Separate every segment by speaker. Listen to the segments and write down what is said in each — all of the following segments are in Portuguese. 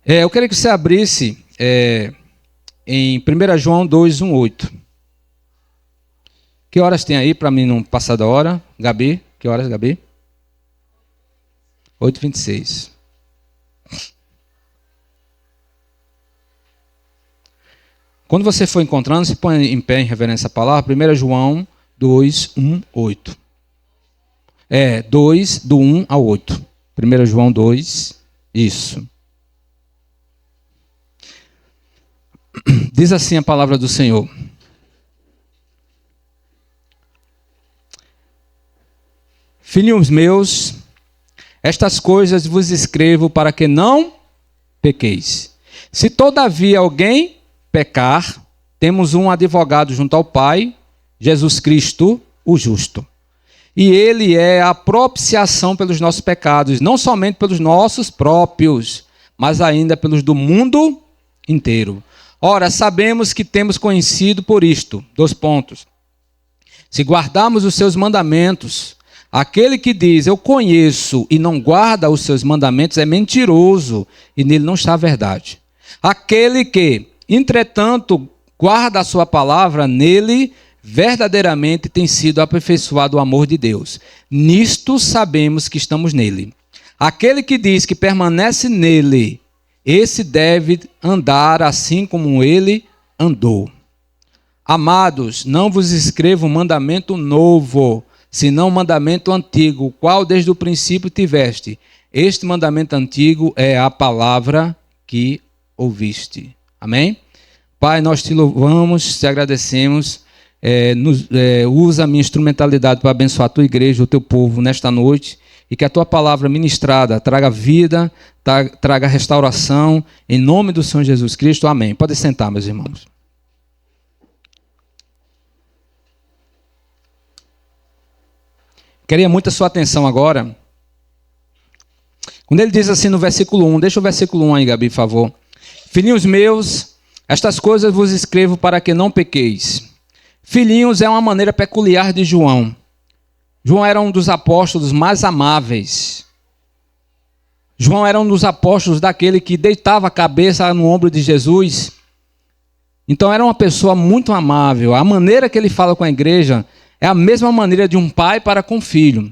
Speaker 1: Eu queria que você abrisse em 1 João 2, 1, 8. Que horas tem aí para mim não passar da hora? Gabi, que horas, Gabi? 8h26. Quando você for encontrando, se põe em pé em reverência à palavra. 1 João 2, 1, 8. 2, do 1 ao 8. 1 João 2, isso. Diz assim a palavra do Senhor. Filhinhos meus, estas coisas vos escrevo para que não pequeis. Se todavia alguém pecar, temos um advogado junto ao Pai, Jesus Cristo, o justo. E ele é a propiciação pelos nossos pecados, não somente pelos nossos próprios, mas ainda pelos do mundo inteiro. Ora, sabemos que temos conhecido por isto, 2 pontos. Se guardarmos os seus mandamentos, aquele que diz, eu conheço e não guarda os seus mandamentos é mentiroso e nele não está a verdade. Aquele que, entretanto, guarda a sua palavra, nele verdadeiramente tem sido aperfeiçoado o amor de Deus. Nisto sabemos que estamos nele. Aquele que diz que permanece nele, esse deve andar assim como ele andou. Amados, não vos escrevo um mandamento novo, senão um mandamento antigo, o qual desde o princípio tiveste. Este mandamento antigo é a palavra que ouviste. Amém? Pai, nós te louvamos, te agradecemos. Usa a minha instrumentalidade para abençoar a tua igreja, o teu povo nesta noite. E que a tua palavra ministrada traga vida, traga restauração. Em nome do Senhor Jesus Cristo. Amém. Pode sentar, meus irmãos. Queria muito a sua atenção agora. Quando ele diz assim no versículo 1, deixa o versículo 1 aí, Gabi, por favor. Filhinhos meus, estas coisas vos escrevo para que não pequeis. Filhinhos é uma maneira peculiar de João. João era um dos apóstolos mais amáveis. João era um dos apóstolos daquele que deitava a cabeça no ombro de Jesus. Então era uma pessoa muito amável. A maneira que ele fala com a igreja é a mesma maneira de um pai para com o filho.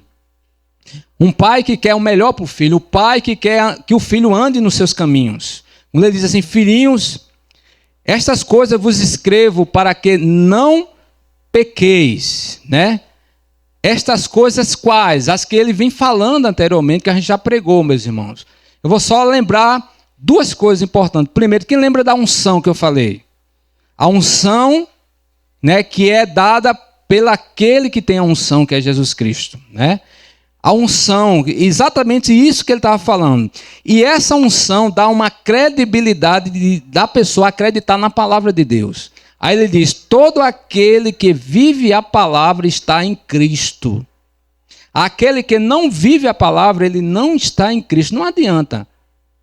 Speaker 1: Um pai que quer o melhor para o filho. O pai que quer que o filho ande nos seus caminhos. Quando ele diz assim, filhinhos, estas coisas vos escrevo para que não pequeis, né? Estas coisas quais? As que ele vem falando anteriormente, que a gente já pregou, meus irmãos. Eu vou só lembrar 2 coisas importantes. Primeiro, quem lembra da unção que eu falei? A unção, né, que é dada pelo aquele que tem a unção, que é Jesus Cristo, né? A unção, exatamente isso que ele estava falando. E essa unção dá uma credibilidade da pessoa acreditar na palavra de Deus. Aí ele diz, todo aquele que vive a palavra está em Cristo. Aquele que não vive a palavra, ele não está em Cristo. Não adianta.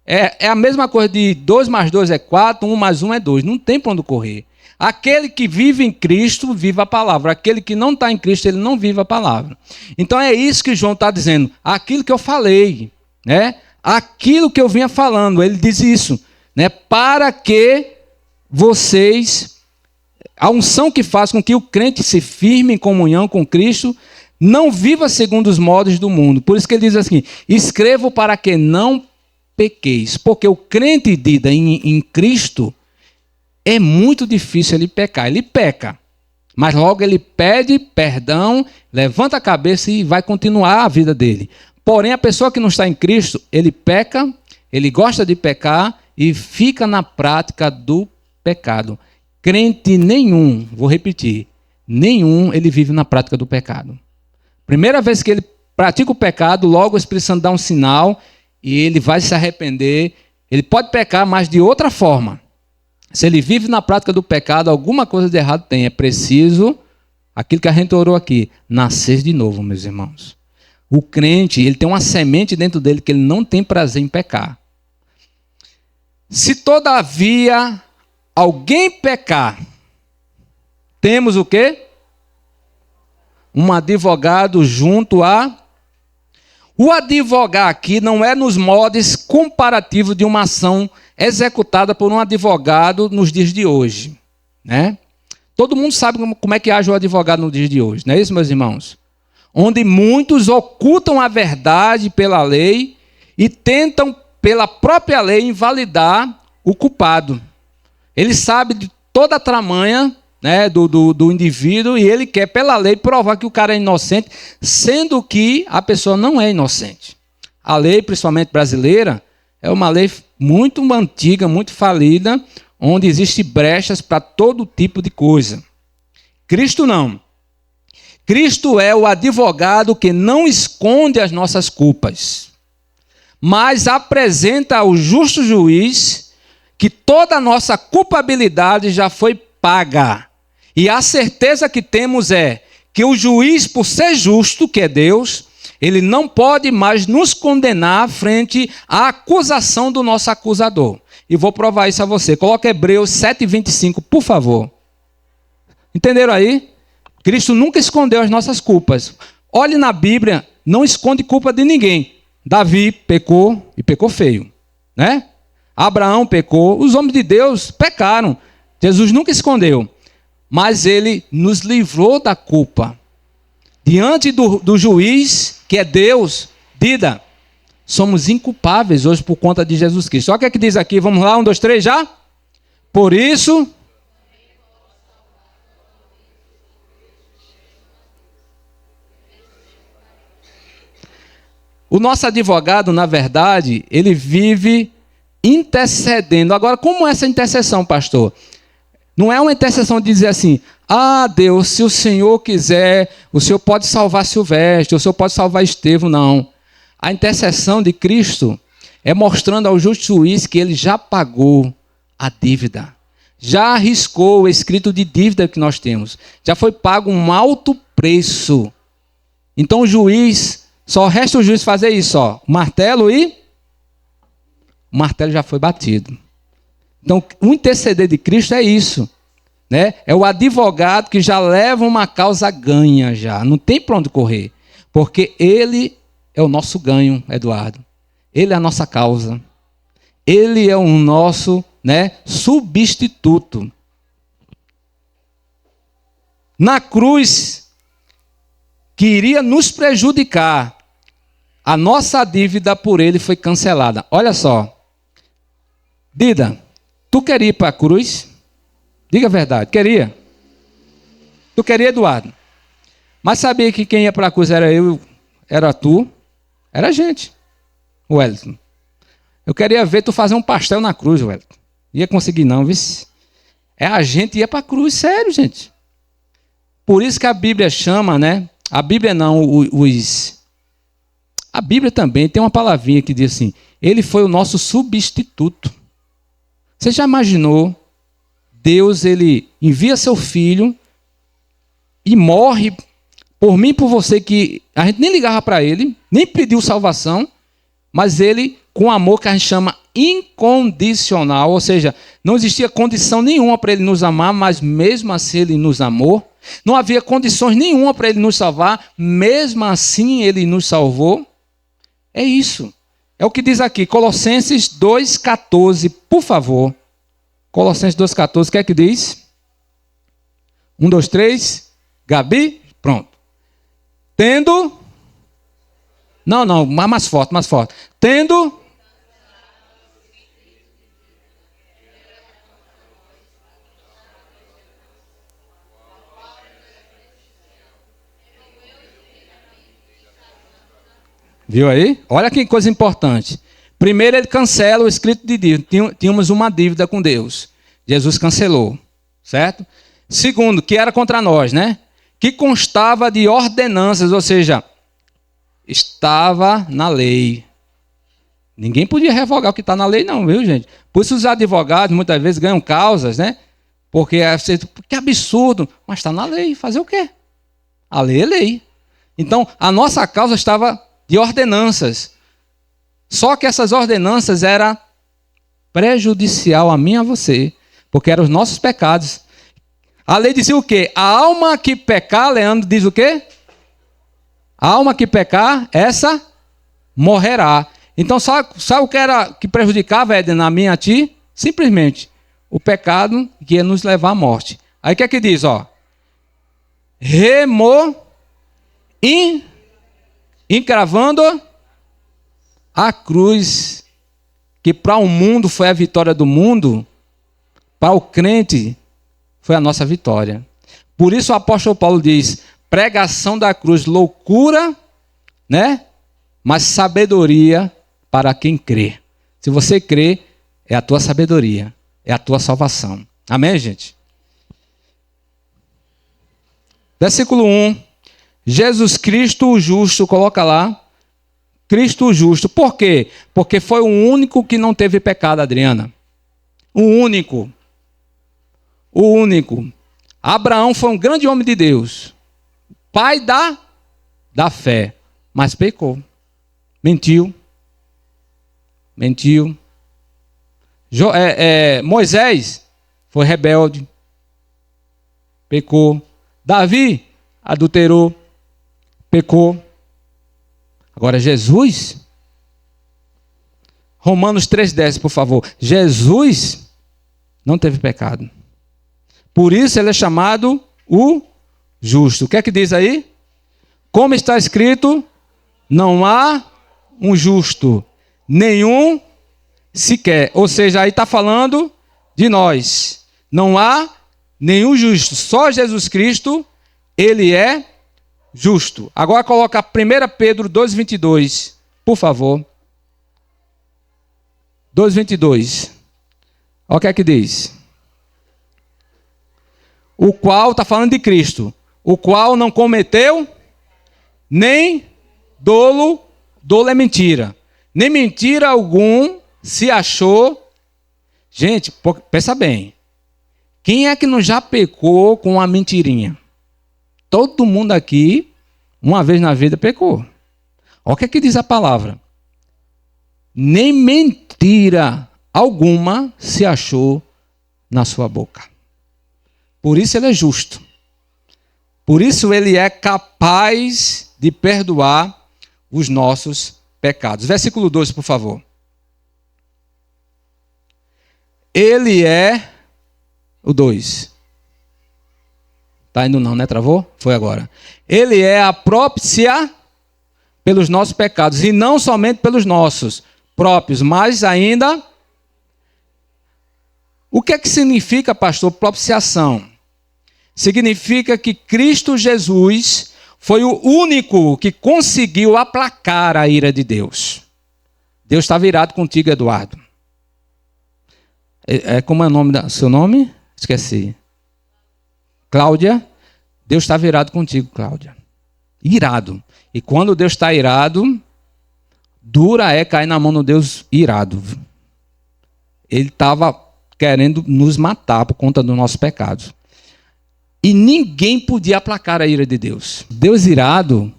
Speaker 1: É a mesma coisa de 2 mais 2 é 4, 1 mais 1 é 2. Não tem para onde correr. Aquele que vive em Cristo, vive a palavra. Aquele que não está em Cristo, ele não vive a palavra. Então é isso que João está dizendo. Aquilo que eu falei, né? Aquilo que eu vinha falando, ele diz isso, né? Para que vocês... A unção que faz com que o crente se firme em comunhão com Cristo, não viva segundo os modos do mundo. Por isso que ele diz assim, escrevo para que não pequeis. Porque o crente em Cristo, é muito difícil ele pecar. Ele peca, mas logo ele pede perdão, levanta a cabeça e vai continuar a vida dele. Porém, a pessoa que não está em Cristo, ele peca, ele gosta de pecar e fica na prática do pecado. Crente nenhum, vou repetir, nenhum ele vive na prática do pecado. Primeira vez que ele pratica o pecado, logo o Espírito Santo dá um sinal e ele vai se arrepender. Ele pode pecar, mas de outra forma. Se ele vive na prática do pecado, alguma coisa de errado tem. É preciso, aquilo que a gente orou aqui, nascer de novo, meus irmãos. O crente, ele tem uma semente dentro dele que ele não tem prazer em pecar. Se todavia alguém pecar, temos o quê? Um advogado junto a... O advogar aqui não é nos modos comparativos de uma ação executada por um advogado nos dias de hoje, né? Todo mundo sabe como é que age o advogado nos dias de hoje, não é isso, meus irmãos? Onde muitos ocultam a verdade pela lei e tentam, pela própria lei, invalidar o culpado. Ele sabe de toda a tramanha, né, do indivíduo, e ele quer, pela lei, provar que o cara é inocente, sendo que a pessoa não é inocente. A lei, principalmente brasileira, é uma lei muito antiga, muito falida, onde existem brechas para todo tipo de coisa. Cristo não. Cristo é o advogado que não esconde as nossas culpas, mas apresenta ao justo juiz que toda a nossa culpabilidade já foi paga. E a certeza que temos é que o juiz, por ser justo, que é Deus, ele não pode mais nos condenar frente à acusação do nosso acusador. E vou provar isso a você. Coloca Hebreus 7:25, por favor. Entenderam aí? Cristo nunca escondeu as nossas culpas. Olhe na Bíblia, não esconde culpa de ninguém. Davi pecou e pecou feio, né? Abraão pecou, os homens de Deus pecaram. Jesus nunca escondeu, mas ele nos livrou da culpa. Diante do juiz, que é Deus, Dida, somos inculpáveis hoje por conta de Jesus Cristo. Olha o que é que diz aqui, vamos lá, 1, 2, 3, já? Por isso... O nosso advogado, na verdade, ele vive intercedendo. Agora, como é essa intercessão, pastor? Não é uma intercessão de dizer assim, ah, Deus, se o Senhor quiser, o Senhor pode salvar Silvestre, o Senhor pode salvar Estevão, não. A intercessão de Cristo é mostrando ao justo juiz que ele já pagou a dívida. Já arriscou o escrito de dívida que nós temos. Já foi pago um alto preço. Então o juiz... Só resta o juiz fazer isso, ó. Martelo e... O martelo já foi batido. Então, o interceder de Cristo é isso, né? É o advogado que já leva uma causa ganha já. Não tem para onde correr. Porque ele é o nosso ganho, Eduardo. Ele é a nossa causa. Ele é o nosso, né, substituto. Na cruz, que iria nos prejudicar, a nossa dívida por ele foi cancelada. Olha só. Dida, tu queria ir para a cruz? Diga a verdade, queria? Tu queria, Eduardo? Mas sabia que quem ia para a cruz era eu, era tu, era a gente, Wellington. Eu queria ver tu fazer um pastel na cruz, Wellington. Ia conseguir não, viu? É a gente ia para a cruz, sério, gente. Por isso que a Bíblia chama, né? A Bíblia não, A Bíblia também tem uma palavrinha que diz assim, ele foi o nosso substituto. Você já imaginou? Deus, ele envia seu filho e morre por mim e por você, que a gente nem ligava para ele, nem pediu salvação, mas ele, com amor que a gente chama incondicional, ou seja, não existia condição nenhuma para ele nos amar, mas mesmo assim ele nos amou. Não havia condições nenhuma para ele nos salvar, mesmo assim ele nos salvou. É isso. É o que diz aqui, Colossenses 2,14, por favor. Colossenses 2,14, o que é que diz? 1, 2, 3. Gabi, pronto. Tendo... Não, mais forte, mais forte. Tendo... Viu aí? Olha que coisa importante. Primeiro, ele cancela o escrito de dívida. Tínhamos uma dívida com Deus. Jesus cancelou, certo? Segundo, que era contra nós, né? Que constava de ordenanças, ou seja, estava na lei. Ninguém podia revogar o que está na lei, não, viu, gente? Por isso os advogados muitas vezes ganham causas, né? Porque que absurdo. Mas está na lei. Fazer o quê? A lei é lei. Então, a nossa causa estava de ordenanças. Só que essas ordenanças eram prejudicial a mim e a você, porque eram os nossos pecados. A lei dizia o quê? A alma que pecar, Leandro diz o quê? A alma que pecar, essa morrerá. Então, sabe o que prejudicava, Éden, a mim e a ti? Simplesmente o pecado que ia nos levar à morte. Aí o que é que diz, ó? Encravando a cruz, que para o mundo foi a vitória do mundo, para o crente foi a nossa vitória. Por isso o apóstolo Paulo diz, pregação da cruz, loucura, né? Mas sabedoria para quem crê. Se você crê, é a tua sabedoria, é a tua salvação. Amém, gente? Versículo 1. Jesus Cristo o justo, coloca lá. Cristo o justo. Por quê? Porque foi o único que não teve pecado, Adriana. O único. O único. Abraão foi um grande homem de Deus. Pai da fé. Mas pecou. Mentiu. Moisés foi rebelde. Pecou. Davi adulterou. Pecou. Agora Jesus, Romanos 3,10, por favor. Jesus não teve pecado. Por isso ele é chamado o justo. O que é que diz aí? Como está escrito, não há um justo, nenhum sequer. Ou seja, aí está falando de nós. Não há nenhum justo. Só Jesus Cristo, ele é justo. Agora coloca 1 Pedro 2,22, por favor. 2,22. Olha o que é que diz. O qual, está falando de Cristo, o qual não cometeu nem dolo é mentira. Nem mentira algum se achou. Gente, pensa bem. Quem é que não já pecou com uma mentirinha? Todo mundo aqui, uma vez na vida, pecou. Olha o que é que diz a palavra. Nem mentira alguma se achou na sua boca. Por isso ele é justo. Por isso ele é capaz de perdoar os nossos pecados. Versículo 12, por favor. Ele é o 2. Está indo não, né? Travou? Foi agora. Ele é a propícia pelos nossos pecados. E não somente pelos nossos próprios, mas ainda... O que é que significa, pastor, propiciação? Significa que Cristo Jesus foi o único que conseguiu aplacar a ira de Deus. Deus está virado contigo, Eduardo. Como é o nome seu nome? Esqueci. Cláudia. Deus está virado contigo, Cláudia. Irado. E quando Deus está irado, dura é cair na mão do Deus irado. Ele estava querendo nos matar por conta dos nossos pecados. E ninguém podia aplacar a ira de Deus. Deus irado,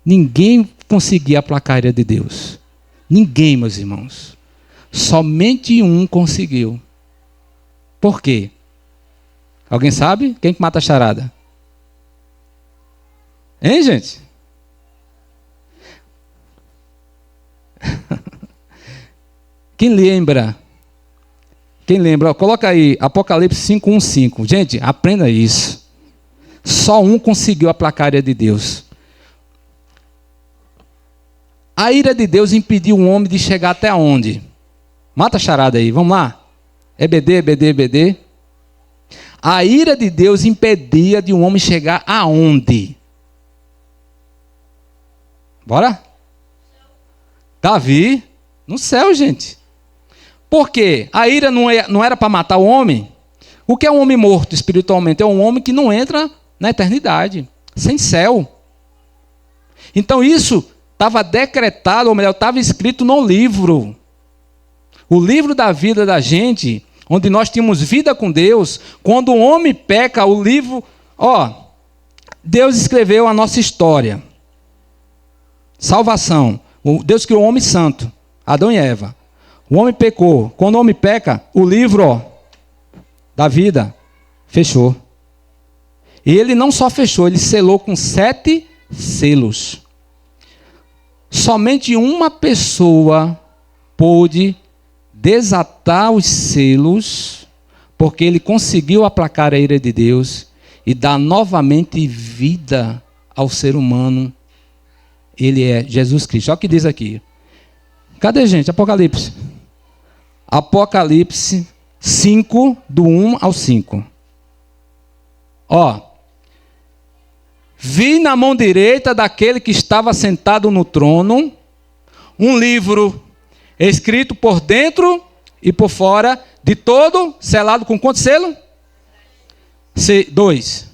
Speaker 1: ninguém conseguia aplacar a ira de Deus. Ninguém, meus irmãos. Somente um conseguiu. Por quê? Alguém sabe? Quem que mata a charada? Hein, gente? Quem lembra? Quem lembra? Coloca aí, Apocalipse 5:1-5. Gente, aprenda isso. Só um conseguiu aplacar a ira de Deus. A ira de Deus impediu o homem de chegar até onde? Mata a charada aí, vamos lá. EBD. A ira de Deus impedia de um homem chegar aonde? Bora? Davi, no céu, gente. Por quê? A ira não era para matar o homem? O que é um homem morto espiritualmente? É um homem que não entra na eternidade, sem céu. Então isso estava decretado, ou melhor, estava escrito no livro. O livro da vida da gente, onde nós tínhamos vida com Deus. Quando o homem peca, o livro... Deus escreveu a nossa história. Salvação. Deus criou o homem santo, Adão e Eva. O homem pecou. Quando o homem peca, o livro da vida fechou. E ele não só fechou, ele selou com 7 selos. Somente uma pessoa pôde desatar os selos, porque ele conseguiu aplacar a ira de Deus e dar novamente vida ao ser humano. Ele é Jesus Cristo. Olha o que diz aqui. Cadê, gente? Apocalipse. Apocalipse 5, do 1 ao 5. Ó. Vi na mão direita daquele que estava sentado no trono um livro escrito por dentro e por fora, de todo, selado com quanto selo? 2.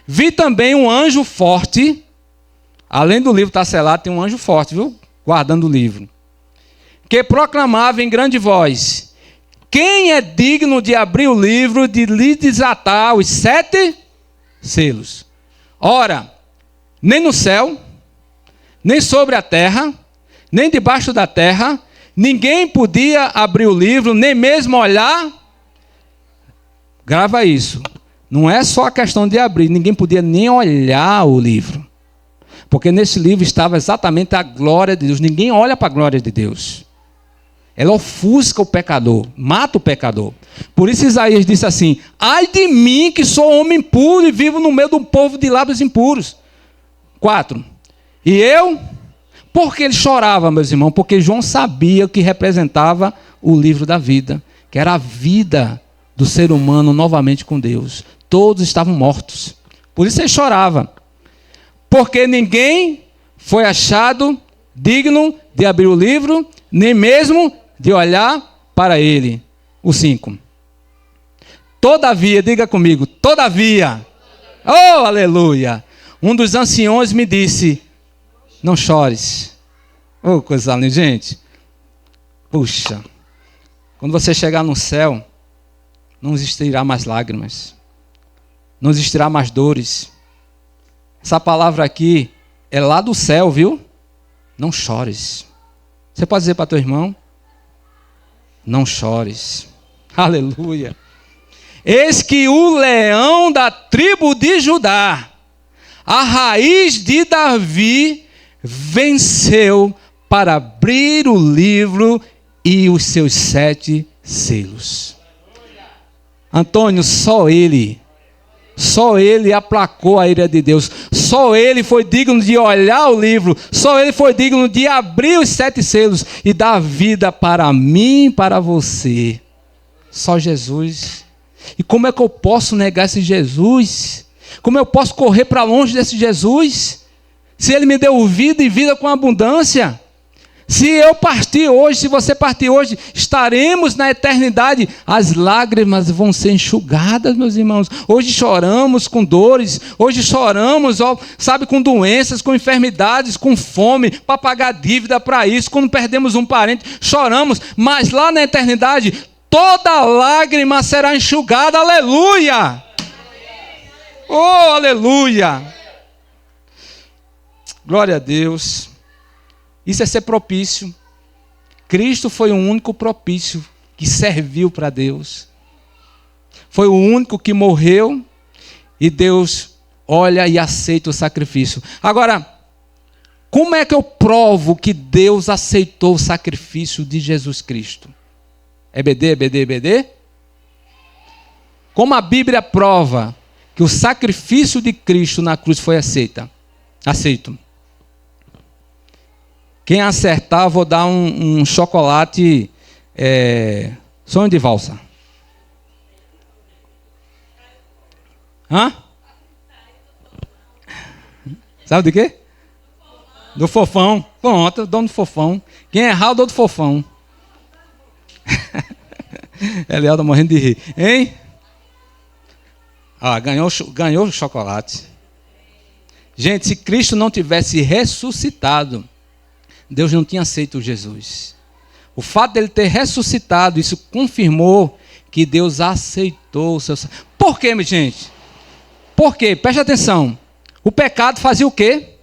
Speaker 1: Vi também um anjo forte, além do livro estar selado, tem um anjo forte, viu? Guardando o livro, que proclamava em grande voz: quem é digno de abrir o livro, de lhe desatar os 7 selos? Ora, nem no céu, nem sobre a terra, nem debaixo da terra, ninguém podia abrir o livro, nem mesmo olhar. Grava isso. Não é só a questão de abrir, ninguém podia nem olhar o livro. Porque nesse livro estava exatamente a glória de Deus. Ninguém olha para a glória de Deus. Ela ofusca o pecador, mata o pecador. Por isso Isaías disse assim: ai de mim que sou homem puro e vivo no meio de um povo de lábios impuros. 4. E eu... Por que ele chorava, meus irmãos? Porque João sabia o que representava o livro da vida, que era a vida do ser humano novamente com Deus. Todos estavam mortos. Por isso ele chorava. Porque ninguém foi achado digno de abrir o livro, nem mesmo de olhar para ele. O 5. Todavia, diga comigo, todavia. Oh, aleluia. Um dos anciões me disse: não chores. Oh, coisa linda, gente. Puxa. Quando você chegar no céu, não existirá mais lágrimas. Não existirá mais dores. Essa palavra aqui é lá do céu, viu? Não chores. Você pode dizer para teu irmão: não chores. Aleluia. Eis que o leão da tribo de Judá, a raiz de Davi, venceu para abrir o livro e os seus 7 selos. Antônio, só ele aplacou a ira de Deus. Só ele foi digno de olhar o livro. Só ele foi digno de abrir os 7 selos e dar vida para mim e para você. Só Jesus. E como é que eu posso negar esse Jesus? Como eu posso correr para longe desse Jesus? Se ele me deu vida e vida com abundância. Se eu partir hoje, se você partir hoje, estaremos na eternidade. As lágrimas vão ser enxugadas, meus irmãos. Hoje choramos com dores, hoje choramos, sabe, com doenças, com enfermidades, com fome, para pagar dívida para isso. Quando perdemos um parente, choramos. Mas lá na eternidade, toda lágrima será enxugada. Aleluia! Oh, aleluia! Glória a Deus. Isso é ser propício. Cristo foi o único propício que serviu para Deus. Foi o único que morreu e Deus olha e aceita o sacrifício. Agora, como é que eu provo que Deus aceitou o sacrifício de Jesus Cristo? EBD? Como a Bíblia prova que o sacrifício de Cristo na cruz foi aceito? Quem acertar, vou dar um chocolate sonho de valsa. Hã? Sabe de quê? Do fofão. Pronto, dono do fofão. Quem errar, eu dou do fofão. Eliel tá morrendo de rir. Hein? Ah, ganhou o chocolate. Gente, se Cristo não tivesse ressuscitado, Deus não tinha aceito Jesus. O fato dele ter ressuscitado, isso confirmou que Deus aceitou o seu... Por quê, minha gente? Por quê? Preste atenção. O pecado fazia o quê?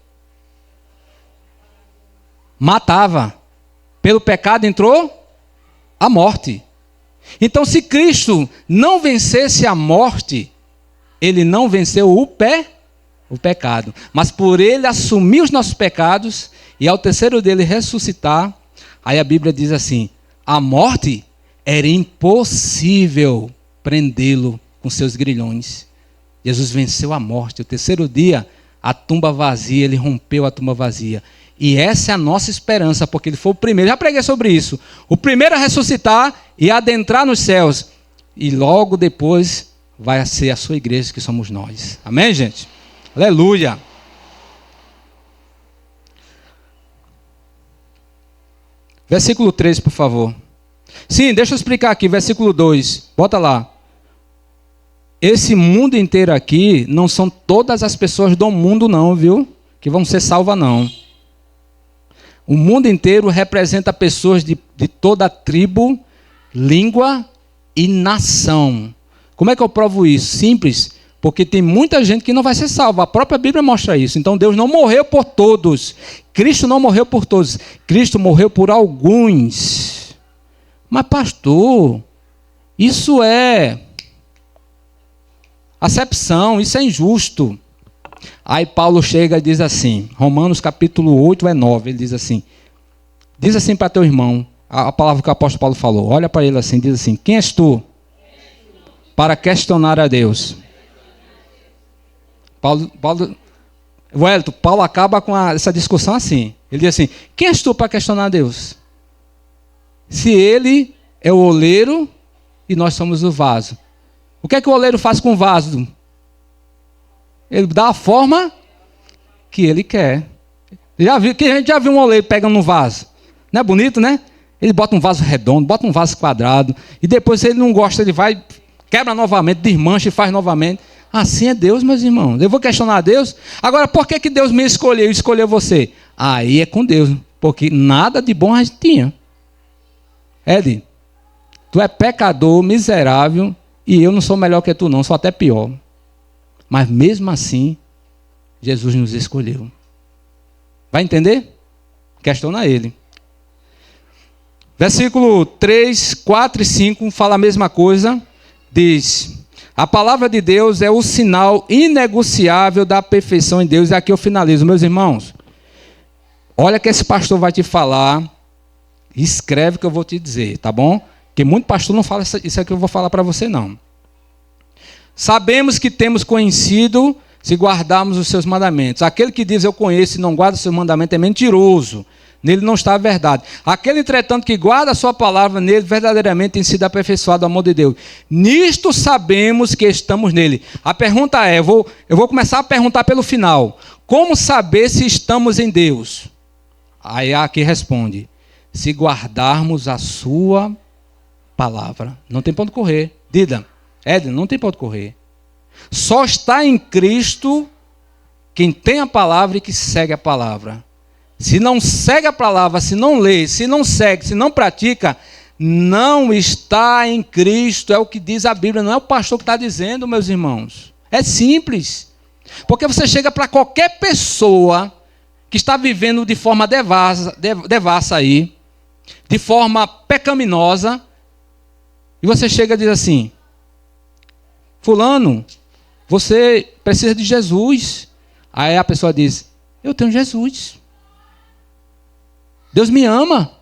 Speaker 1: Matava. Pelo pecado entrou a morte. Então, se Cristo não vencesse a morte, ele não venceu o pecado. Mas por ele assumir os nossos pecados e ao terceiro dele ressuscitar, aí a Bíblia diz assim: a morte, era impossível prendê-lo com seus grilhões. Jesus venceu a morte. O terceiro dia, a tumba vazia, ele rompeu a tumba vazia. E essa é a nossa esperança, porque ele foi o primeiro, já preguei sobre isso, o primeiro a ressuscitar e a adentrar nos céus. E logo depois vai ser a sua igreja, que somos nós. Amém, gente? Aleluia! Versículo 3, por favor. Sim, deixa eu explicar aqui, versículo 2. Bota lá. Esse mundo inteiro aqui não são todas as pessoas do mundo não, viu? Que vão ser salvas não. O mundo inteiro representa pessoas de toda tribo, língua e nação. Como é que eu provo isso? Simples, porque tem muita gente que não vai ser salva. A própria Bíblia mostra isso. Então Deus não morreu por todos. Cristo não morreu por todos. Cristo morreu por alguns. Mas pastor, isso é acepção, isso é injusto. Aí Paulo chega e diz assim, Romanos capítulo 8 é 9, ele diz assim para teu irmão, a palavra que o apóstolo Paulo falou, olha para ele assim, diz assim, quem és tu para questionar a Deus? Paulo acaba com essa discussão assim, ele diz assim, quem és tu para questionar a Deus? Se ele é o oleiro e nós somos o vaso. O que é que o oleiro faz com o vaso? Ele dá a forma que ele quer. Quem a gente já viu um oleiro pegando um vaso? Não é bonito, né? Ele bota um vaso redondo, bota um vaso quadrado, e depois, se ele não gosta, ele vai, quebra novamente, desmancha e faz novamente. Assim é Deus, meus irmãos. Eu vou questionar a Deus? Agora, por que Deus me escolheu e escolheu você? Aí é com Deus, porque nada de bom a gente tinha. Ed, tu é pecador, miserável, e eu não sou melhor que tu não, sou até pior. Mas mesmo assim, Jesus nos escolheu. Vai entender? Questiona ele. Versículo 3, 4 e 5 fala a mesma coisa. Diz, a palavra de Deus é o sinal inegociável da perfeição em Deus. E aqui eu finalizo, meus irmãos. Olha que esse pastor vai te falar. Escreve o que eu vou te dizer, tá bom? Porque muito pastor não fala isso aqui que eu vou falar para você, não. Sabemos que temos conhecido se guardarmos os seus mandamentos. Aquele que diz eu conheço e não guarda os seus mandamentos é mentiroso. Nele não está a verdade. Aquele, entretanto, que guarda a sua palavra, nele verdadeiramente tem sido aperfeiçoado o amor de Deus. Nisto sabemos que estamos nele. A pergunta é, eu vou começar a perguntar pelo final. Como saber se estamos em Deus? Aí aqui responde, se guardarmos a sua palavra. Não tem ponto correr. Dida. Éden, não tem para onde correr. Só está em Cristo quem tem a palavra e que segue a palavra. Se não segue a palavra, se não lê, se não segue, se não pratica, não está em Cristo. É o que diz a Bíblia, não é o pastor que está dizendo, meus irmãos. É simples. Porque você chega para qualquer pessoa que está vivendo de forma devassa aí, de forma pecaminosa, e você chega e diz assim, fulano, você precisa de Jesus. Aí a pessoa diz, eu tenho Jesus. Deus me ama.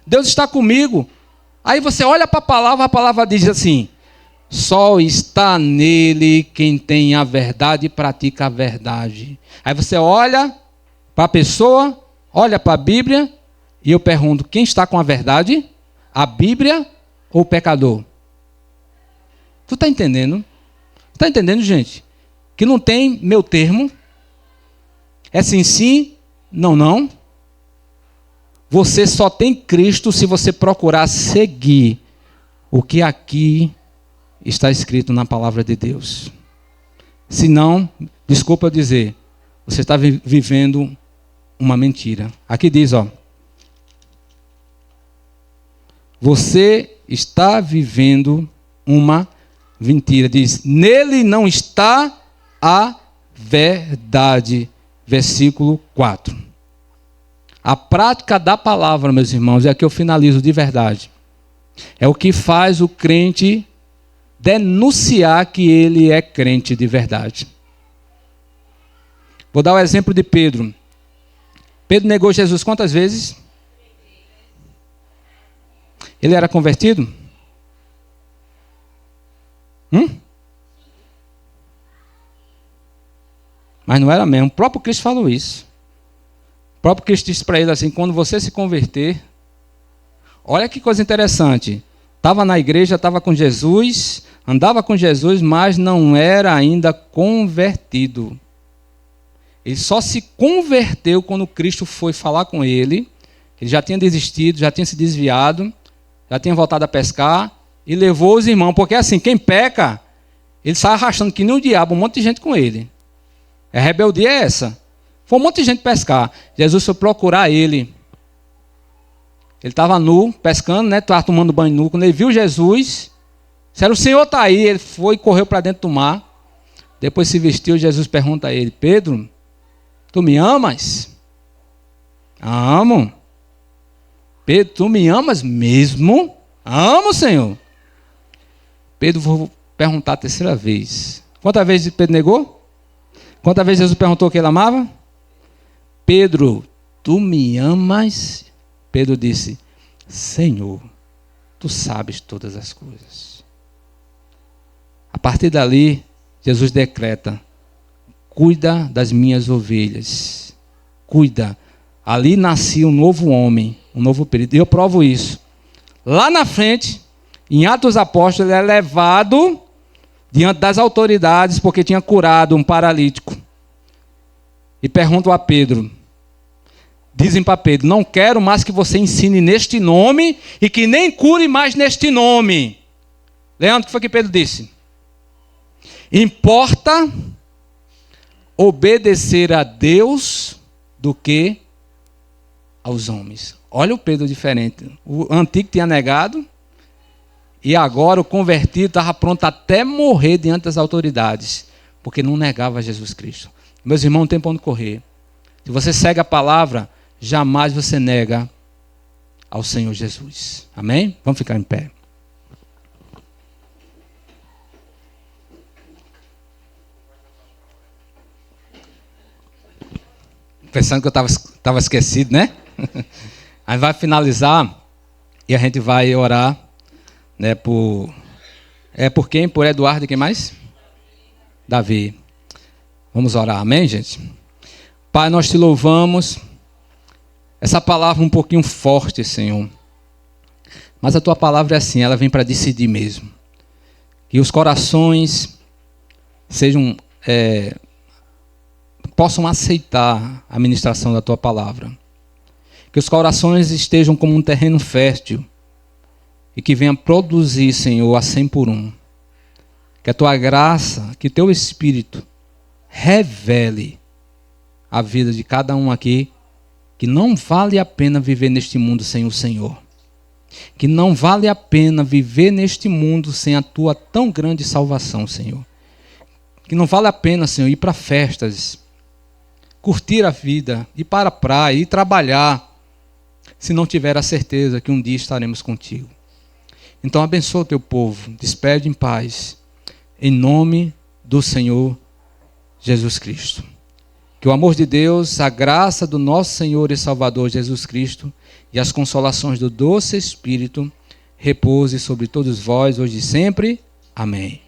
Speaker 1: Deus está comigo. Aí você olha para a palavra diz assim, só está nele quem tem a verdade e pratica a verdade. Aí você olha para a pessoa, olha para a Bíblia, e eu pergunto, quem está com a verdade? A Bíblia ou o pecador? Tu está entendendo? Está entendendo, gente? Que não tem meu termo. É sim, sim, não, não. Você só tem Cristo se você procurar seguir o que aqui está escrito na palavra de Deus. Se não, desculpa eu dizer, você está vivendo uma mentira. Aqui diz, ó. Você está vivendo uma mentira. Diz, nele não está a verdade. Versículo 4. A prática da palavra, meus irmãos, é aqui eu finalizo de verdade. É o que faz o crente denunciar que ele é crente de verdade. Vou dar o exemplo de Pedro. Pedro negou Jesus quantas vezes? Ele era convertido? Mas não era mesmo. O próprio Cristo falou isso. O próprio Cristo disse para ele assim, quando você se converter, olha que coisa interessante. Estava na igreja, estava com Jesus, andava com Jesus, mas não era ainda convertido. Ele só se converteu quando Cristo foi falar com ele. Ele já tinha desistido, já tinha se desviado, já tinha voltado a pescar e levou os irmãos. Porque assim, quem peca, ele sai arrastando que nem o diabo, um monte de gente com ele. A rebeldia é essa. Foi um monte de gente pescar. Jesus foi procurar ele. Ele estava nu, pescando, né? Estava tomando banho nu. Quando ele viu Jesus, disseram, o Senhor está aí. Ele foi e correu para dentro do mar. Depois se vestiu, Jesus pergunta a ele, Pedro, tu me amas? Amo. Pedro, tu me amas mesmo? Amo, Senhor. Pedro, vou perguntar a terceira vez. Quantas vezes Pedro negou? Quantas vezes Jesus perguntou que ele amava? Pedro, tu me amas? Pedro disse, Senhor, tu sabes todas as coisas. A partir dali, Jesus decreta, cuida das minhas ovelhas. Cuida. Ali nascia um novo homem, um novo período. E eu provo isso. Lá na frente, em Atos dos Apóstolos, ele é levado diante das autoridades, porque tinha curado um paralítico. E perguntam a Pedro, dizem para Pedro, não quero mais que você ensine neste nome e que nem cure mais neste nome. Leandro, o que foi que Pedro disse? Importa obedecer a Deus do que aos homens. Olha o Pedro diferente. O antigo tinha negado e agora o convertido estava pronto até morrer diante das autoridades, porque não negava Jesus Cristo. Meus irmãos, não tem para onde correr. Se você segue a palavra, jamais você nega ao Senhor Jesus. Amém? Vamos ficar em pé. Pensando que eu estava esquecido, né? Aí vai finalizar e a gente vai orar, né, por quem? Por Eduardo e quem mais? Davi. Vamos orar, amém, gente? Pai, nós te louvamos. Essa palavra é um pouquinho forte, Senhor. Mas a tua palavra é assim, ela vem para decidir mesmo. Que os corações sejam, possam aceitar a ministração da tua palavra. Que os corações estejam como um terreno fértil e que venha produzir, Senhor, a 100 por 1. Que a tua graça, que teu Espírito revele a vida de cada um aqui, que não vale a pena viver neste mundo sem o Senhor. Que não vale a pena viver neste mundo sem a tua tão grande salvação, Senhor. Que não vale a pena, Senhor, ir para festas, curtir a vida, ir para a praia, ir trabalhar, se não tiver a certeza que um dia estaremos contigo. Então abençoa o teu povo, despede em paz, em nome do Senhor Jesus Cristo. Que o amor de Deus, a graça do nosso Senhor e Salvador Jesus Cristo e as consolações do doce Espírito repouse sobre todos vós hoje e sempre. Amém.